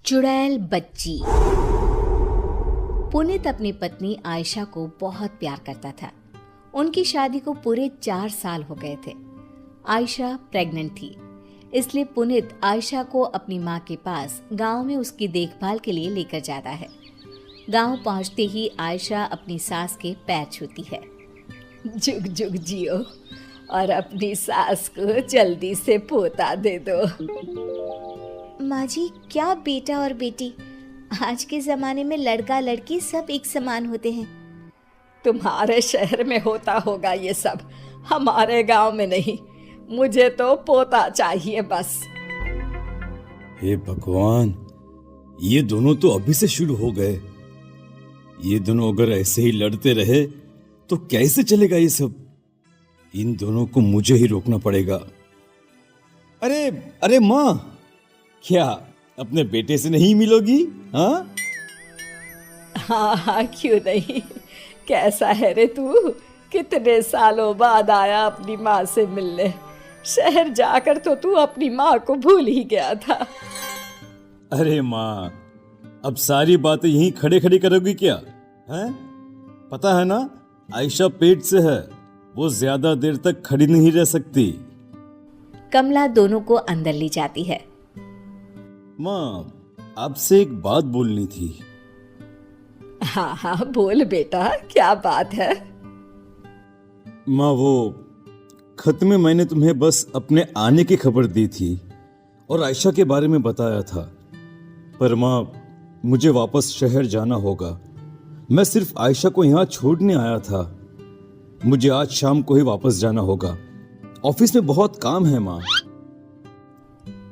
चुड़ैल बच्ची। पुनीत अपनी पत्नी आयशा को बहुत प्यार करता था। उनकी शादी को पूरे 4 साल हो गए थे। आयशा प्रेग्नेंट थी, इसलिए पुनीत आयशा को अपनी माँ के पास गांव में उसकी देखभाल के लिए लेकर जाता है। गांव पहुंचते ही आयशा अपनी सास के पैर छूती है। जुग जुग जियो और अपनी सास को जल्दी से पोता दे दो। माँ जी, क्या बेटा और बेटी, आज के जमाने में लड़का लड़की सब एक समान होते हैं। तुम्हारे शहर में होता होगा ये सब, हमारे गांव में नहीं। मुझे तो पोता चाहिए बस। हे भगवान, ये दोनों तो अभी से शुरू हो गए। ये दोनों अगर ऐसे ही लड़ते रहे तो कैसे चलेगा ये सब। इन दोनों को मुझे ही रोकना पड़ेगा। अरे अरे माँ, क्या अपने बेटे से नहीं मिलोगी? हाँ हाँ, क्यों नहीं। कैसा है रे तू? कितने सालों बाद आया अपनी माँ से मिलने। शहर जाकर तो तू अपनी माँ को भूल ही गया था। अरे माँ, अब सारी बातें यहीं खड़े खड़ी करोगी क्या? हैं? पता है ना, आयशा पेट से है, वो ज्यादा देर तक खड़ी नहीं रह सकती। कमला दोनों को अंदर ले जाती है। माँ, आपसे एक बात बोलनी थी। हाँ हाँ, बोल बेटा, क्या बात है? माँ, वो खत में मैंने तुम्हें बस अपने आने की खबर दी थी और आयशा के बारे में बताया था, पर माँ, मुझे वापस शहर जाना होगा। मैं सिर्फ आयशा को यहाँ छोड़ने आया था। मुझे आज शाम को ही वापस जाना होगा। ऑफिस में बहुत काम है माँ।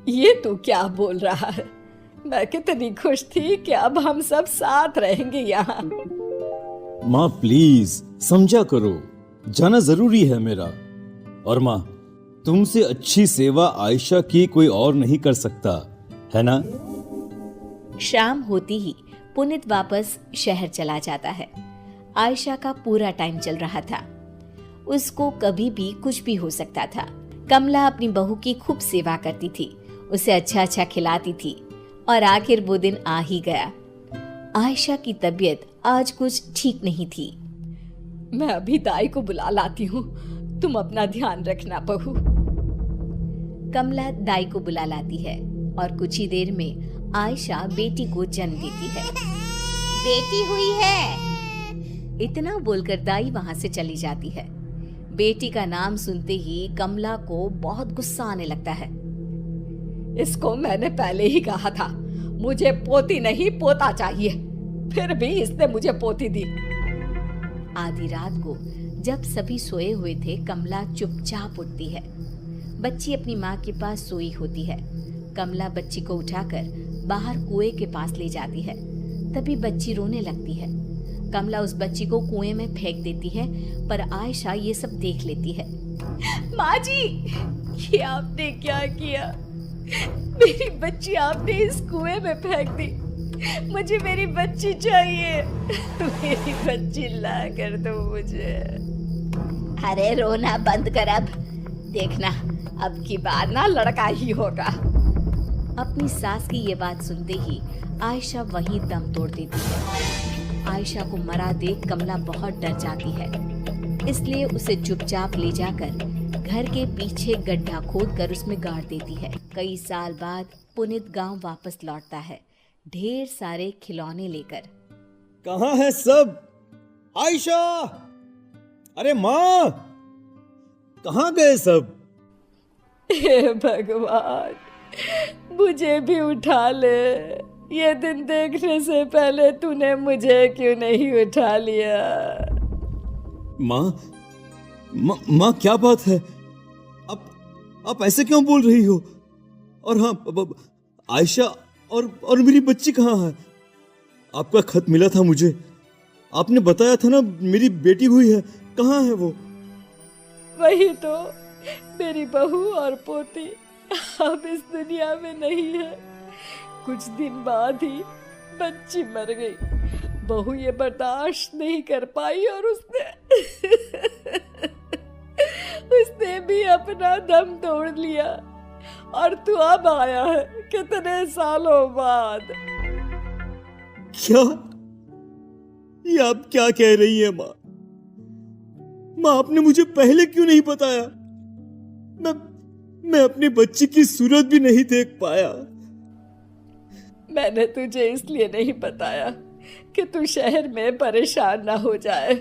ये तू क्या बोल रहा है? मैं कितनी खुश थी कि अब हम सब साथ रहेंगे यहाँ। माँ प्लीज समझा करो, जाना जरूरी है मेरा। और माँ, तुमसे अच्छी सेवा आयशा की कोई और नहीं कर सकता, है ना? शाम होती ही पुनीत वापस शहर चला जाता है। आयशा का पूरा टाइम चल रहा था। उसको कभी भी कुछ भी हो सकता था। कमला अपनी बहू की खूब सेवा करती थी, उसे अच्छा अच्छा खिलाती थी और आखिर वो दिन आ ही गया। आयशा की तबीयत आज कुछ ठीक नहीं थी। मैं अभी दाई को बुला लाती हूँ, तुम अपना ध्यान रखना बहू। कमला दाई को बुला लाती है और कुछ ही देर में आयशा बेटी को जन्म देती है। बेटी हुई है, इतना बोलकर दाई वहां से चली जाती है। बेटी का नाम सुनते ही कमला को बहुत गुस्सा आने लगता है। इसको मैंने पहले ही कहा था, मुझे पोती नहीं पोता चाहिए, फिर भी इसने मुझे पोती दी। आधी रात को जब सभी सोए हुए थे, कमला चुपचाप उठती है। बच्ची अपनी माँ के पास सोई होती है। कमला बच्ची को उठाकर बाहर कुएं के पास ले जाती है। तभी बच्ची रोने लगती है। कमला उस बच्ची को कुएं में फेंक देती है, पर आयशा ये सब देख लेती है। माँ जी, ये आपने क्या किया? मेरी बच्ची आपने इस कुएं में फेंक दी। मुझे मेरी बच्ची चाहिए। मेरी बच्ची ला कर दो मुझे। अरे रोना बंद कर, अब देखना अब की बार ना लड़का ही होगा। अपनी सास की ये बात सुनते ही आयशा वहीं दम तोड़ देती है। आयशा को मरा देख कमला बहुत डर जाती है, इसलिए उसे चुपचाप ले जाकर घर के पीछे गड्ढा खोदकर उसमें गाड़ देती है। कई साल बाद पुनीत गांव वापस लौटता है, ढेर सारे खिलौने लेकर। कहाँ है सब? आयशा! अरे माँ, कहाँ गए सब? हे भगवान, मुझे भी उठा ले। ये दिन देखने से पहले तूने मुझे क्यों नहीं उठा लिया? माँ, क्या बात है? आप ऐसे क्यों बोल रही हो? और हाँ, आयशा और मेरी बच्ची कहाँ है? आपका खत मिला था मुझे, आपने बताया था ना मेरी बेटी हुई है, कहाँ है वो? वही तो, मेरी बहू और पोती अब इस दुनिया में नहीं है। कुछ दिन बाद ही बच्ची मर गई। बहू ये बर्दाश्त नहीं कर पाई और उसने भी अपना दम तोड़ लिया। और तू अब आया है कितने सालों बाद। क्या? ये आप क्या कह रही हैं माँ? माँ, आपने मुझे पहले क्यों नहीं बताया? मैं अपनी बच्ची की सूरत भी नहीं देख पाया। मैंने तुझे इसलिए नहीं बताया कि तू शहर में परेशान ना हो जाए।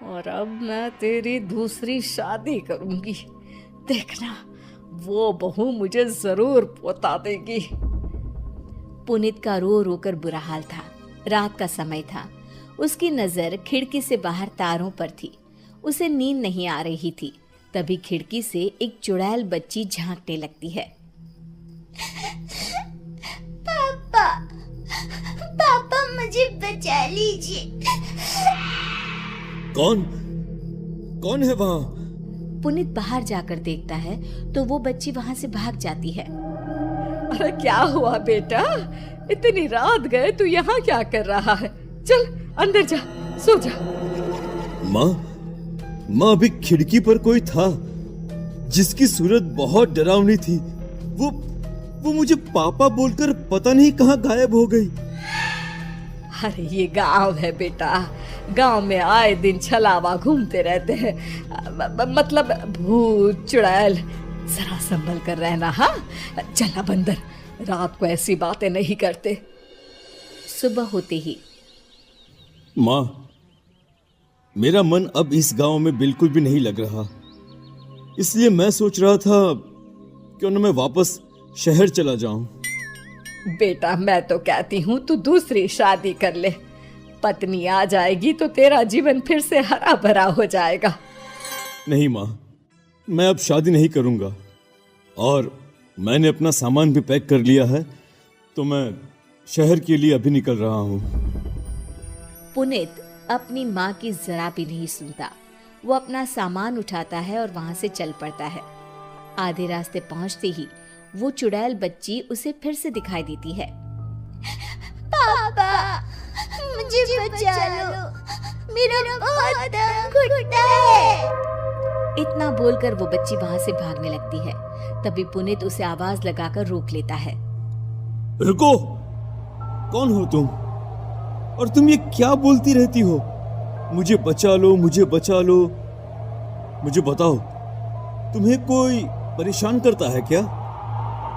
और अब मैं तेरी दूसरी शादी करूंगी, देखना वो बहू मुझे जरूर पोता देगी। पुनीत का रो रो कर बुरा हाल था। रात का समय था। उसकी नजर खिड़की से बाहर तारों पर थी। उसे नींद नहीं आ रही थी। तभी खिड़की से एक चुड़ैल बच्ची झांकने लगती है। पापा, पापा मुझे बचा लीजिए। कौन है वहां? पुनीत बाहर जाकर देखता है तो वो बच्ची वहां से भाग जाती है। अरे क्या हुआ बेटा, इतनी रात गए तू यहाँ क्या कर रहा है? चल अंदर जा, सो जा। माँ अभी खिड़की पर कोई था जिसकी सूरत बहुत डरावनी थी। वो मुझे पापा बोलकर पता नहीं कहाँ गायब हो गई। अरे ये गांव है बेटा, गांव में आए दिन छलावा घूमते रहते हैं, मतलब भूत चुड़ैल। जरा संभल कर रहना। हाँ चल अब अंदर, रात को ऐसी बातें नहीं करते। सुबह होते ही माँ, मेरा मन अब इस गांव में बिल्कुल भी नहीं लग रहा, इसलिए मैं सोच रहा था क्यों न मैं वापस शहर चला जाऊं। बेटा मैं तो कहती हूँ तू दूसरी शादी कर ले, पत्नी आ जाएगी तो तेरा जीवन फिर से हरा भरा हो जाएगा। नहीं माँ, मैं अब शादी नहीं करूंगा और मैंने अपना सामान भी पैक कर लिया है, तो मैं शहर के लिए अभी निकल रहा हूँ। पुनीत अपनी माँ की जरा भी नहीं सुनता। वो अपना सामान उठाता है और वहां से चल पड़ता है। आधे रास्ते पहुंचते ही वो चुड़ैल बच्ची उसे फिर से दिखाई देती है। पापा मुझे बचा लो, मेरा बहुत दम घुटता है। इतना बोलकर वो बच्ची वहां से भागने लगती है। तभी पुनीत उसे आवाज लगाकर रोक लेता है। रुको, कौन हो तुम? और तुम ये क्या बोलती रहती हो? मुझे बचा लो, मुझे बचा लो। मुझे बताओ, तुम्हें कोई परेशान करता है क्या?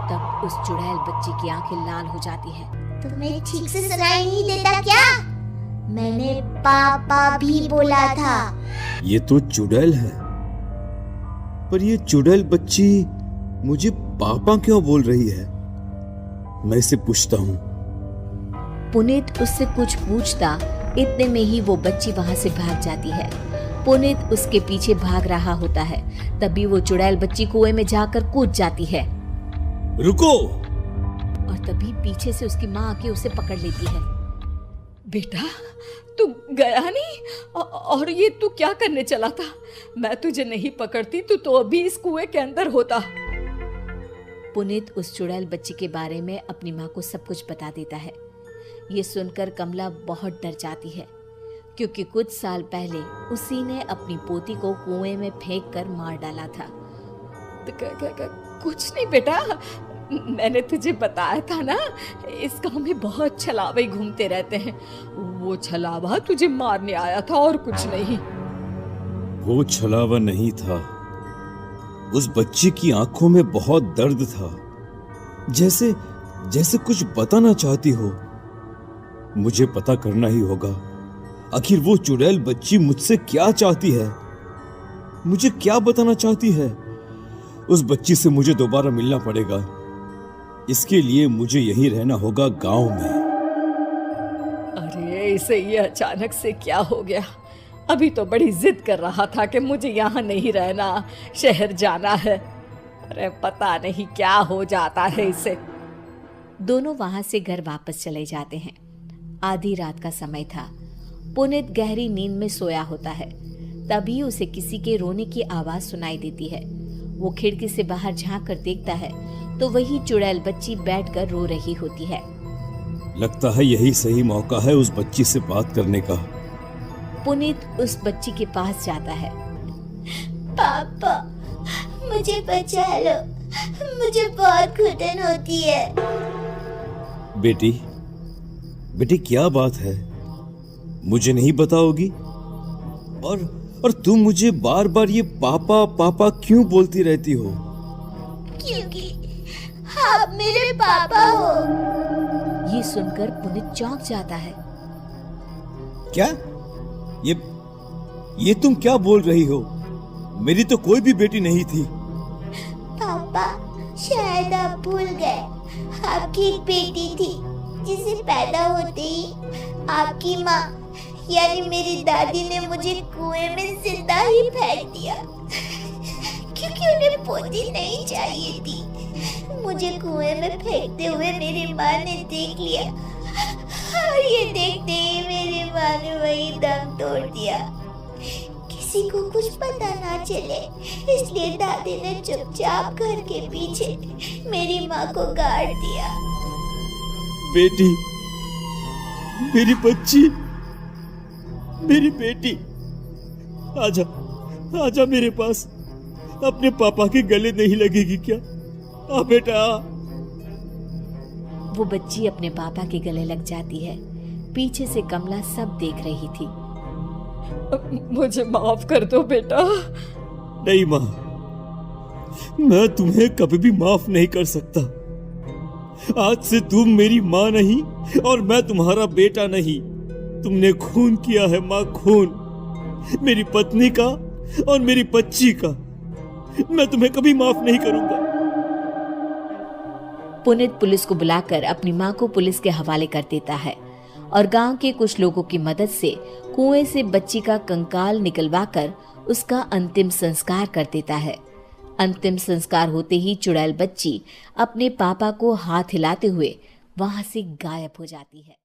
तब उस चुड़ैल बच्ची की आंखें लाल हो जाती है। तुम्हें ठीक से सुनाई नहीं देता क्या? मैंने पापा भी बोला था। ये तो चुड़ैल है, पर ये चुड़ैल बच्ची मुझे पापा क्यों बोल रही है? मैं इसे पूछता हूँ। पुनीत उससे कुछ पूछता, इतने में ही वो बच्ची वहां से भाग जाती है। पुनीत उसके पीछे भाग रहा होता है। तभी वो चुड़ैल बच्ची कुएं में जाकर कूद जाती है। रुको! और तभी पीछे से उसकी माँ आके उसे पकड़ लेती है। बेटा तू गया नहीं, और ये तू क्या करने चला था? मैं तुझे नहीं पकड़ती तो अभी इस कुएं के अंदर होता। पुनीत उस चुड़ैल बच्ची के बारे में अपनी माँ को सब कुछ बता देता है। ये सुनकर कमला बहुत डर जाती है, क्योंकि कुछ साल पहले उसी ने अपनी पोती को कुएं में फेंक कर मार डाला था। कुछ नहीं बेटा, मैंने तुझे बताया था ना, इस गांव में बहुत छलावे घूमते रहते हैं। वो छलावा तुझे मारने आया था और कुछ नहीं। वो छलावा नहीं था, उस बच्ची की आंखों में बहुत दर्द था, जैसे कुछ बताना चाहती हो। मुझे पता करना ही होगा, आखिर वो चुड़ैल बच्ची मुझसे क्या चाहती है, मुझे क्या बताना चाहती है। उस बच्ची से मुझे दोबारा मिलना पड़ेगा। इसके लिए मुझे यहीं रहना होगा गांव में। अरे इसे ये अचानक से क्या हो गया? अभी तो बड़ी जिद कर रहा था कि मुझे यहाँ नहीं रहना, शहर जाना है। अरे पता नहीं क्या हो जाता है इसे। दोनों वहां से घर वापस चले जाते हैं। आधी रात का समय था। पुनीत गहरी नींद में सोया होता है। तभी उसे किसी के रोने की आवाज सुनाई देती है। वो खिड़की से बाहर झांक कर देखता है तो वही चुड़ैल बच्ची बैठकर रो रही होती है। लगता है यही सही मौका है उस बच्ची से बात करने का। पुनीत उस बच्ची के पास जाता है। पापा मुझे बचा लो, मुझे बहुत घुटन होती है। बेटी, बेटी क्या बात है, मुझे नहीं बताओगी? और तुम मुझे बार बार ये पापा पापा क्यों बोलती रहती हो? क्योंकि आप मेरे पापा हो। ये सुनकर पुनीत चौंक जाता है। क्या? ये तुम क्या बोल रही हो? मेरी तो कोई भी बेटी नहीं थी। पापा, शायद आप भूल गए, आपकी एक बेटी थी जिसे पैदा होते ही आपकी माँ यानी मेरी दादी ने मुझे कुएं में जिंदा ही फेंक दिया, क्योंकि उन्हें पोती नहीं चाहिए थी। मुझे कुएं में फेंकते हुए मेरी माँ ने देख लिया और ये देखते ही मेरी माँ ने वही दम तोड़ दिया। किसी को कुछ पता ना चले इसलिए दादी ने चुपचाप घर के पीछे मेरी माँ को गाड़ दिया। बेटी, मेरी बच्ची, मेरी बेटी, आजा, आजा मेरे पास। अपने पापा के गले नहीं लगेगी क्या? आ बेटा आ। वो बच्ची अपने पापा के गले लग जाती है। पीछे से कमला सब देख रही थी। मुझे माफ कर दो बेटा। नहीं माँ, मैं तुम्हें कभी भी माफ नहीं कर सकता। आज से तुम मेरी माँ नहीं और मैं तुम्हारा बेटा नहीं। तुमने खून किया है माँ, खून, मेरी पत्नी का और मेरी बच्ची का। मैं तुम्हें कभी माफ नहीं करूंगा। पुनीत पुलिस को बुलाकर अपनी मां को पुलिस के हवाले कर देता है और गांव के कुछ लोगों की मदद से कुएं से बच्ची का कंकाल निकलवाकर उसका अंतिम संस्कार कर देता है। अंतिम संस्कार होते ही चुड़ैल बच्ची अपने पापा को हाथ हिलाते हुए वहां से गायब हो जाती है।